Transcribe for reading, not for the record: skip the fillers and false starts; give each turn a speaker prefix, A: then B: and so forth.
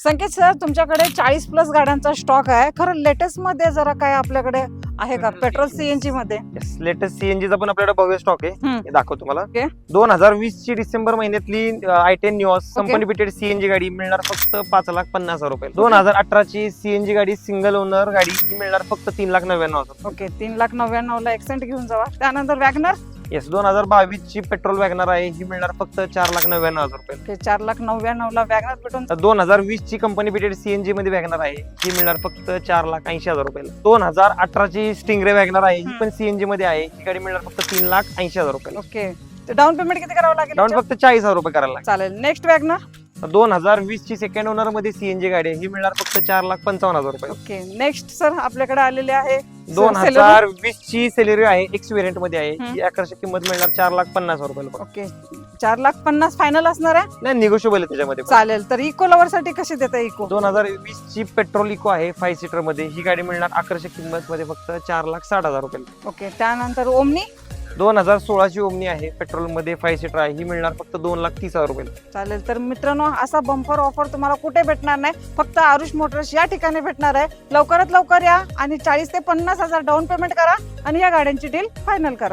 A: संकेत sir, तुमच्याकडे 40+ गाड्यांचा stock आहे. खरं लेटेस्ट मध्ये जरा काय आपल्याकडे आहे का पेट्रोल सीएनजी मध्ये?
B: लेटेस्ट सीएनजीचा पण आपल्याकडे भव्य स्टॉक आहे. हे दाखवतो तुम्हाला.
A: Okay.
B: 2020 ची डिसेंबर महिन्यातली i10 Nios company fitted CNG गाडी मिळणार फक्त 5,50,000 रुपये. 2018 ची सीएनजी गाडी सिंगल ओनर गाडी ही मिळणार फक्त 3,99,000.
A: ओके, 3,99,000 ला एक्सेंट घेऊन जावा. त्यानंतर वॅगनर
B: येस, 2022 ची पेट्रोल वॅगनर आहे ही मिळणार फक्त 4,99,000 रुपये.
A: 4,99,000 ला वॅगनर भेटून.
B: 2020 ची कंपनी फिटेड सीएनजी मध्ये वॅगनर आहे ही मिळणार फक्त 4,80,000 रुपये. 2018 ची स्टिंगरे वॅगनर आहे ही पण सीएनजी मध्ये आहे. ही गाडी मिळणार फक्त 3,80,000 रुपये.
A: ओके, डाऊन पेमेंट किती करावं लागेल?
B: डाऊन फक्त 40,000 रुपये करायला लागेल.
A: चालेल. नेक्स्ट वॅगनर
B: 2020 ची सेकंड ओनर मध्ये सीएनजी गाडी आहे ही मिळणार फक्त 4,55,000 रुपये.
A: ओके, नेक्स्ट सर आपल्याकडे आलेले आहे
B: 2020 ची सेलेरिओ आहे एक्स व्हेरियंट मध्ये आहे. ही आकर्षक किंमत मिळणार 4,50,000 रुपये.
A: ओके, 4,50,000 फायनल असणार आहे.
B: नाही, निगोशिएबल आहे त्याच्यामध्ये.
A: चालेल. तर इको लवर साठी कशी देता इको?
B: 2020 ची पेट्रोल इको आहे 5 सीटर मध्ये. ही गाडी मिळणार आकर्षक किंमत मध्ये फक्त 4,60,000 रुपये.
A: ओके, त्यानंतर ओमनी
B: 2016 ची ओमनी आहे पेट्रोल मध्ये 5 सीटर आहे ही मिळणार फक्त 2,30,000 रुपये.
A: चालेल. तर मित्रांनो, असा बंपर ऑफर तुम्हाला कुठे भेटणार नाही, फक्त आरुष मोटर्स या ठिकाणी भेटणार आहे. लवकरात लवकर या आणि 40,000 ते 50,000 डाऊन पेमेंट करा आणि या गाड्यांची डील फायनल करा.